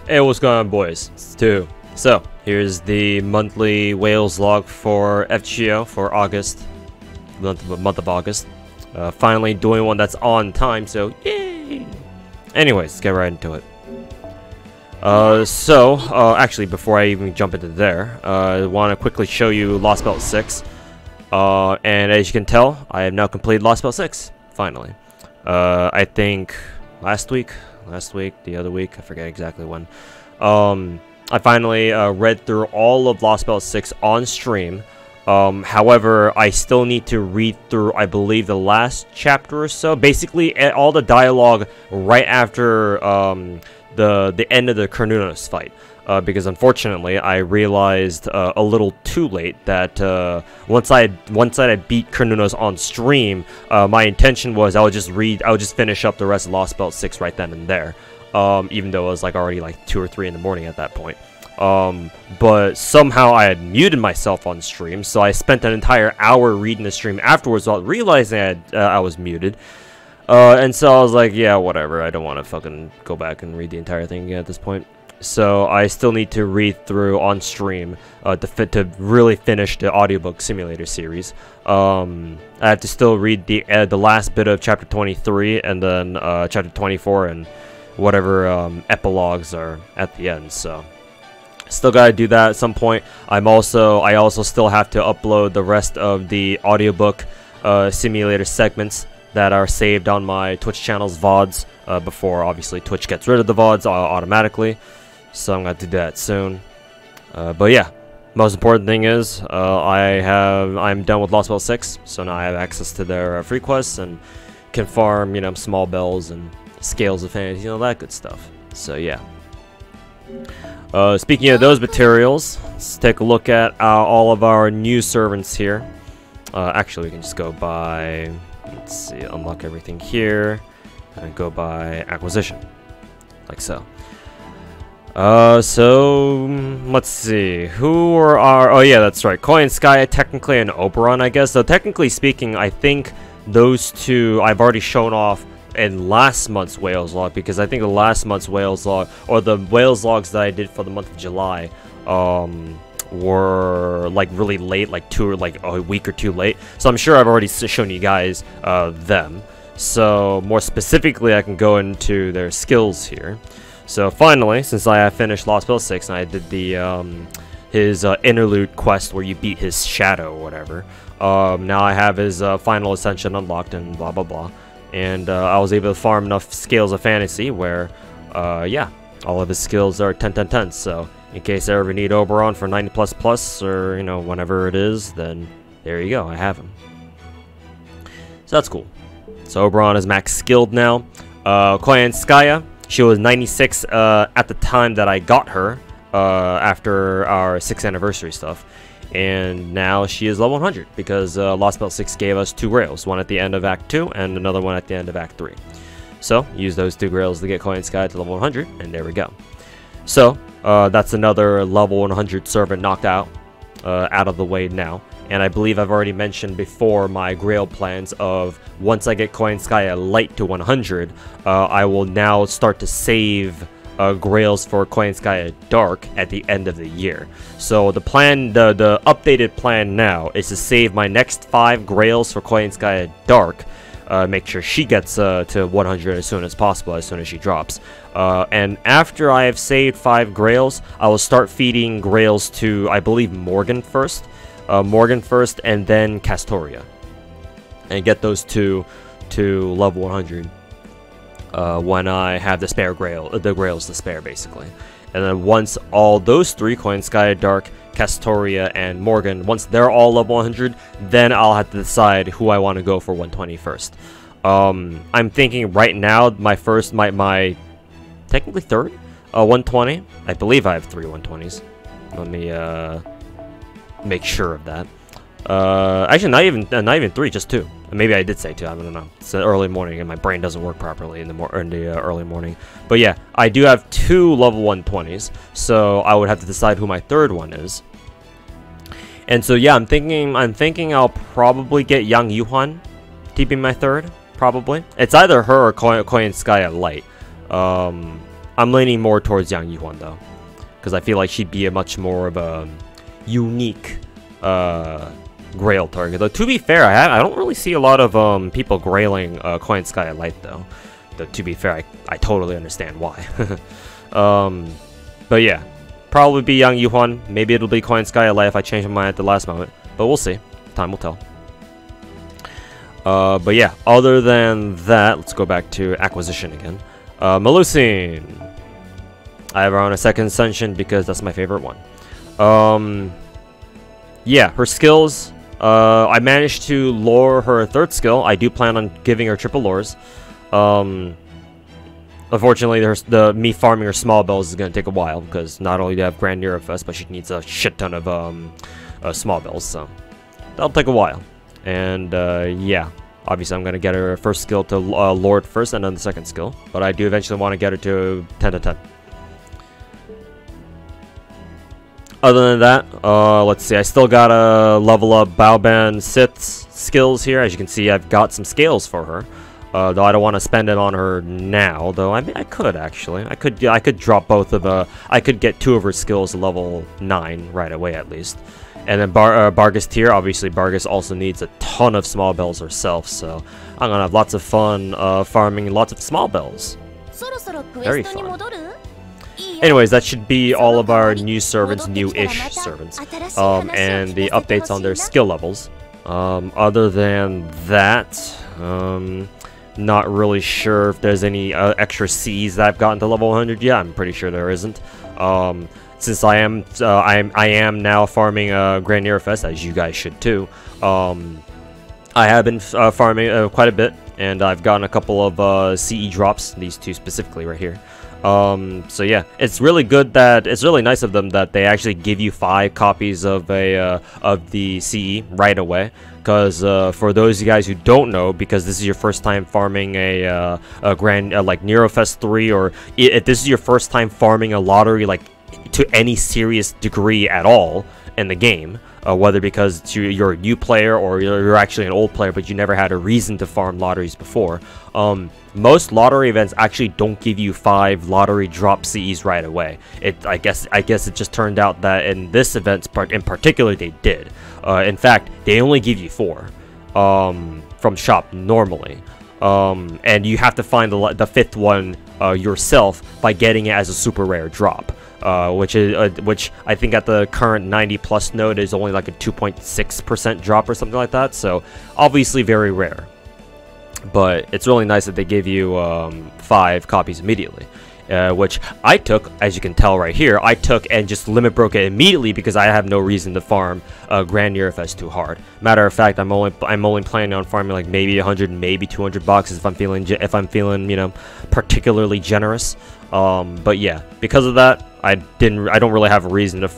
Hey, what's going on, boys? It's 2. So, here's the monthly Wales log for FGO for August, month of August. Finally doing one that's on time, so yay! Anyways, let's get right into it. Actually, before I even jump into there, I want to quickly show you Lost Belt 6. And as you can tell, I have now completed Lost Belt 6, finally. I think last week, the other week, I forget exactly when. I finally read through all of Lost Belt 6 on stream. However, I still need to read through, I believe, the last chapter or so. Basically, all the dialogue right after the end of the Carnunos fight. Because unfortunately, I realized a little too late that once I beat Carnunos on stream, my intention was I would just finish up the rest of Lost Belt 6 right then and there. Even though it was like already like 2 or 3 in the morning at that point. But somehow I had muted myself on stream, so I spent an entire hour reading the stream afterwards while realizing I was muted. And so I was like, yeah, whatever, I don't want to fucking go back and read the entire thing again at this point. So I still need to read through on stream to really finish the audiobook simulator series. I have to still read the last bit of chapter 23 and then chapter 24 and whatever epilogues are at the end. So still gotta do that at some point. I also still have to upload the rest of the audiobook simulator segments that are saved on my Twitch channel's VODs before obviously Twitch gets rid of the VODs automatically. So I'm gonna do that soon. But yeah, most important thing is I'm done with Lost Belt 6, so now I have access to their free quests and can farm, small bells and scales of fantasy, that good stuff. So yeah. Speaking of those materials, let's take a look at all of our new servants here. Actually, we can just go by, let's see, unlock everything here, and go by acquisition, like so. So let's see, who are our, oh yeah, that's right, Koi and Sky, technically, and Oberon, I guess. So technically speaking, I think those two I've already shown off in last month's Wales log, because I think the last month's Wales log, or the Wales logs that I did for the month of July, were like really late, like a week or two late. So I'm sure I've already shown you guys them. So more specifically, I can go into their skills here. So finally, since I have finished Lost Belt 6 and I did the his interlude quest where you beat his shadow or whatever, now I have his final ascension unlocked and blah blah blah. And I was able to farm enough scales of fantasy where, yeah, all of his skills are 10-10-10. So in case I ever need Oberon for 90++ or, whenever it is, then there you go, I have him. So that's cool. So Oberon is max skilled now. Koyanskaya, she was 96 at the time that I got her after our 6th anniversary stuff. And now she is level 100 because Lost Belt 6 gave us 2 grails, one at the end of Act 2 and another one at the end of Act 3. So use those 2 grails to get Koyansky to level 100, and there we go. So that's another level 100 servant knocked out of the way now. And I believe I've already mentioned before my grail plans of once I get Koyansky light to 100, I will now start to save grails for Koyansky Dark at the end of the year. So the plan, the updated plan now is to save my next 5 grails for Koyansky Dark, make sure she gets to 100 as soon as possible, as soon as she drops. And after I have saved 5 grails, I will start feeding grails to, I believe, Morgan first, and then Castoria, and get those two to level 100. When I have the spare the grails to spare, basically. And then once all those 3, Koyansky, Dark, Castoria, and Morgan, once they're all level 100, then I'll have to decide who I want to go for 120 first. I'm thinking right now, my technically third 120. I believe I have 3 120s. Let me make sure of that. Actually, not even 3, just 2. Maybe I did say 2. I don't know. It's early morning, and my brain doesn't work properly in the early morning. But yeah, I do have 2 level 120s, so I would have to decide who my 3rd one is. And so yeah, I'm thinking I'll probably get Yang Yuhan to be my 3rd. Probably. It's either her or Koyansky Light. I'm leaning more towards Yang Yuhuan though, because I feel like she'd be a much more of a unique Grail target. Though to be fair, I don't really see a lot of people grailing Coin Sky at Light though. Though to be fair, I totally understand why. But yeah, probably be Yang Yuhuan. Maybe it'll be Coin Sky at Light if I change my mind at the last moment. But we'll see. Time will tell. But yeah, other than that, let's go back to acquisition again. Melusine. I have her on a second ascension because that's my favorite one. Yeah, her skills. I managed to lure her third skill. I do plan on giving her triple lures. Unfortunately, me farming her small bells is going to take a while because not only do I have Grand Nero Fest, but she needs a shit ton of small bells, so that'll take a while. And yeah, obviously I'm going to get her first skill to Lord first and then the second skill, but I do eventually want to get her to 10 to 10. Other than that, let's see, I still gotta level up Baoban Sith's skills here. As you can see, I've got some scales for her. Though I don't want to spend it on her now, though I mean I could actually. I could drop both of I could get 2 of her skills to level 9 right away at least. And then Bargus Tier, obviously Bargus also needs a ton of small bells herself, so I'm gonna have lots of fun farming lots of small bells. Very fun. Anyways, that should be all of our new servants, new-ish servants, and the updates on their skill levels. Other than that, not really sure if there's any extra C's that I've gotten to level 100 yet. I'm pretty sure there isn't. Since I am now farming Grand Nero Fest, as you guys should too. I have been farming quite a bit, and I've gotten a couple of CE drops. These 2 specifically right here. So yeah, it's really nice of them that they actually give you 5 copies of the CE right away. Because for those of you guys who don't know, because this is your first time farming a Grand like Nero Fest 3, or if this is your first time farming a lottery like to any serious degree at all in the game, whether because you're a new player or you're actually an old player but you never had a reason to farm lotteries before, most lottery events actually don't give you 5 lottery drop CEs right away. I guess it just turned out that in this event in particular they did. In fact, they only give you 4 from shop normally, and you have to find the 5th one yourself by getting it as a super rare drop. Which I think at the current 90+ node is only like a 2.6% drop or something like that, so obviously very rare. But it's really nice that they give you 5 copies immediately, which I took, as you can tell right here, I took and just limit broke it immediately because I have no reason to farm Grand Nero Fest too hard. Matter of fact, I'm only planning on farming like maybe 100, maybe 200 boxes if I'm feeling you know, particularly generous. But yeah, because of that, I don't really have a reason to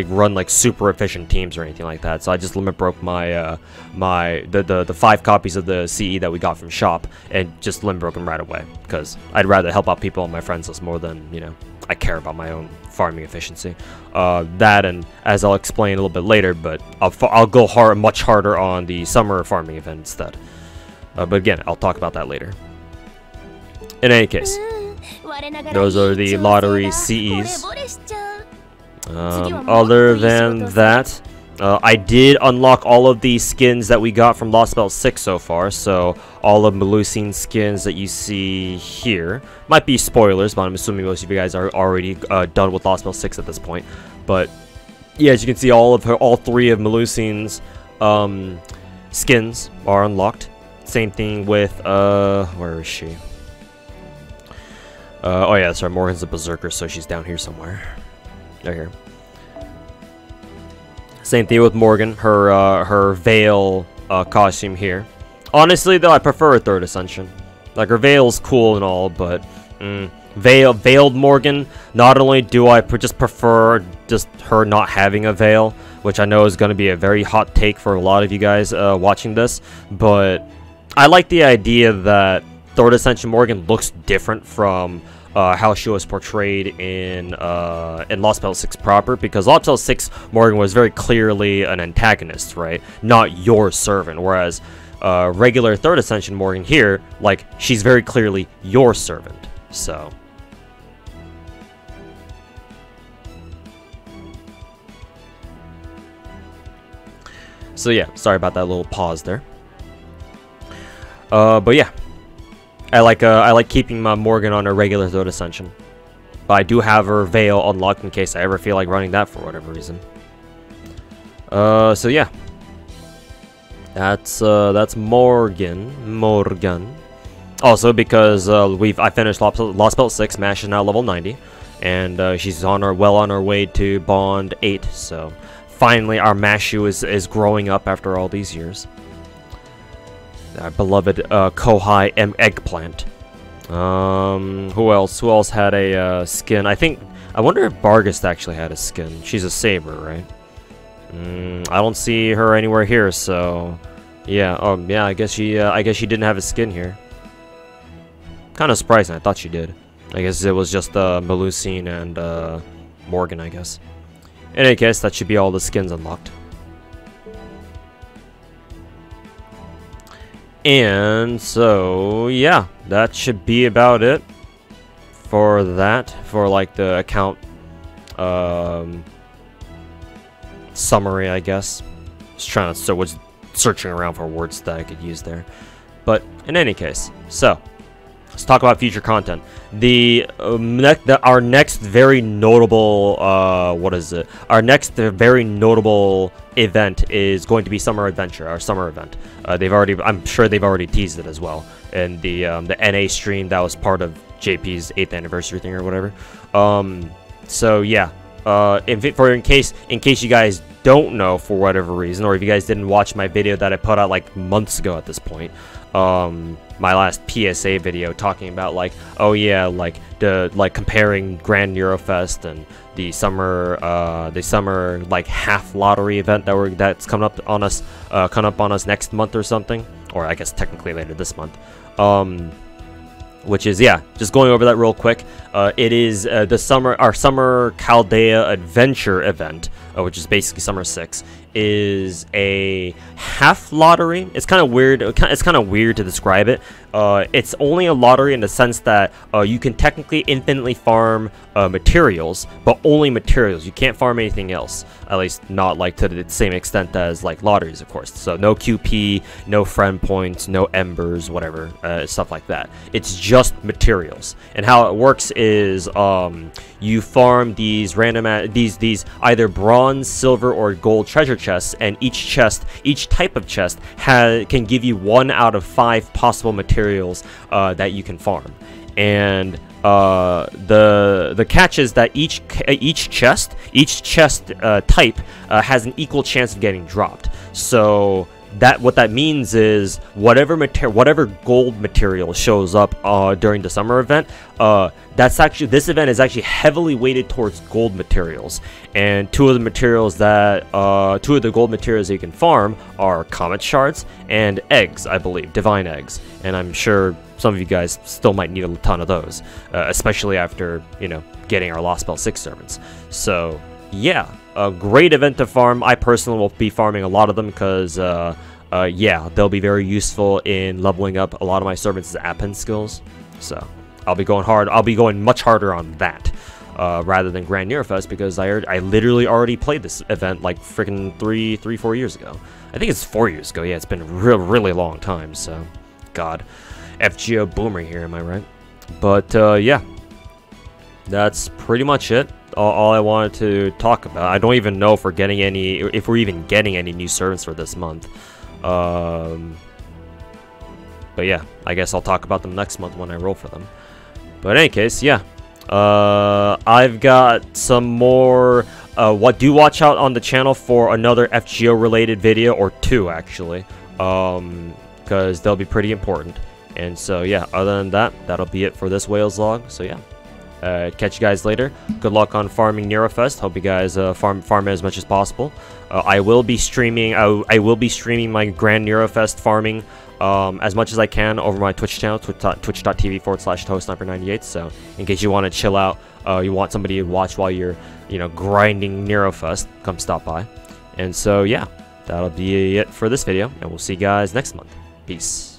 run like super efficient teams or anything like that. So I just limit broke my the 5 copies of the CE that we got from shop and just limit broke them right away because I'd rather help out people on my friends list more than, you know, I care about my own farming efficiency. That, and as I'll explain a little bit later, but I'll go much harder on the summer farming event instead. But again, I'll talk about that later. In any case, those are the lottery CEs. Other than that, I did unlock all of the skins that we got from Lost Spell 6 so far, so all of Melusine skins that you see here. Might be spoilers, but I'm assuming most of you guys are already done with Lost Spell 6 at this point. But yeah, as you can see, all 3 of Melusine's skins are unlocked. Same thing with, where is she? Oh yeah, sorry, Morgan's a berserker, so she's down here somewhere. Right here. Same thing with Morgan, her veil costume here. Honestly, though, I prefer her 3rd ascension. Like, her veil's cool and all, but veiled Morgan, not only do I just prefer just her not having a veil, which I know is going to be a very hot take for a lot of you guys watching this, but I like the idea that 3rd Ascension Morgan looks different from how she was portrayed in Lost Spell 6 proper, because Lost Spell 6 Morgan was very clearly an antagonist, right? Not your servant, whereas regular 3rd Ascension Morgan here, like, she's very clearly your servant. So So yeah, sorry about that little pause there. But yeah, I like keeping my Morgan on a regular Throat Ascension. But I do have her Veil unlocked in case I ever feel like running that for whatever reason. So yeah, that's Morgan. Also, because I finished Lost Belt 6, Mash is now level 90, and she's well on her way to Bond 8. So finally, our Mashu is growing up after all these years. Our beloved Kohai Eggplant. Who else? Who else had a skin? I wonder if Barghest actually had a skin. She's a Saber, right? I don't see her anywhere here, so yeah. Oh yeah, I guess she didn't have a skin here. Kind of surprising. I thought she did. I guess it was just Melusine and Morgan, I guess. In any case, that should be all the skins unlocked. And so yeah, that should be about it for that, for like the account summary, I guess. Was searching around for words that I could use there. But in any case, so let's talk about future content. Our next very notable Our next very notable event is going to be Summer Adventure, our summer event. I'm sure they've already teased it as well in the NA stream that was part of JP's 8th anniversary thing or whatever. So yeah, in case you guys don't know for whatever reason, or if you guys didn't watch my video that I put out like months ago at this point, my last PSA video talking about like, oh yeah, like comparing Grand Neurofest and the summer like half lottery event that's coming up on us next month or something, or I guess technically later this month. Which is, yeah, just going over that real quick. It is our Summer Chaldea Adventure event, which is basically Summer 6, is a half lottery. It's kind of weird. It's kind of weird to describe it. It's only a lottery in the sense that you can technically infinitely farm materials, but only materials. You can't farm anything else. At least not like to the same extent as like lotteries, of course. So no QP, no friend points, no embers, whatever, stuff like that. It's just materials. And how it works is you farm these random these either bronze, silver, or gold treasure chests, and each type of chest can give you 1 out of 5 possible materials that you can farm. And the catch is that each chest type has an equal chance of getting dropped. So what that means is whatever gold material shows up during the summer event, this event is actually heavily weighted towards gold materials. And two of the gold materials that you can farm are comet shards and eggs, I believe, divine eggs. And I'm sure some of you guys still might need a ton of those, especially after, you know, getting our Lost Belt 6 servants. So yeah, a great event to farm. I personally will be farming a lot of them because yeah, they'll be very useful in leveling up a lot of my servants' Appen skills. So I'll be going hard. I'll be going much harder on that rather than Grand Neurofest, because I literally already played this event like freaking 4 years ago. I think it's 4 years ago. Yeah, it's been a really long time. So, God, FGO boomer here, am I right? But yeah, that's pretty much it. All I wanted to talk about. I don't even know if we're even getting any new servants for this month. But yeah, I guess I'll talk about them next month when I roll for them. But in any case, yeah, I've got some more. Do watch out on the channel for another FGO related video, or 2 actually, because they'll be pretty important. And so yeah, other than that, that'll be it for this Wales log. So yeah. Catch you guys later. Good luck on farming Neurofest. Hope you guys farm it as much as possible. I will be streaming. I will be streaming my Grand Neurofest farming as much as I can over my Twitch channel, twitch.tv/ToeSniper98. So in case you want to chill out, you want somebody to watch while you're, you know, grinding Neurofest, come stop by. And so yeah, that'll be it for this video, and we'll see you guys next month. Peace.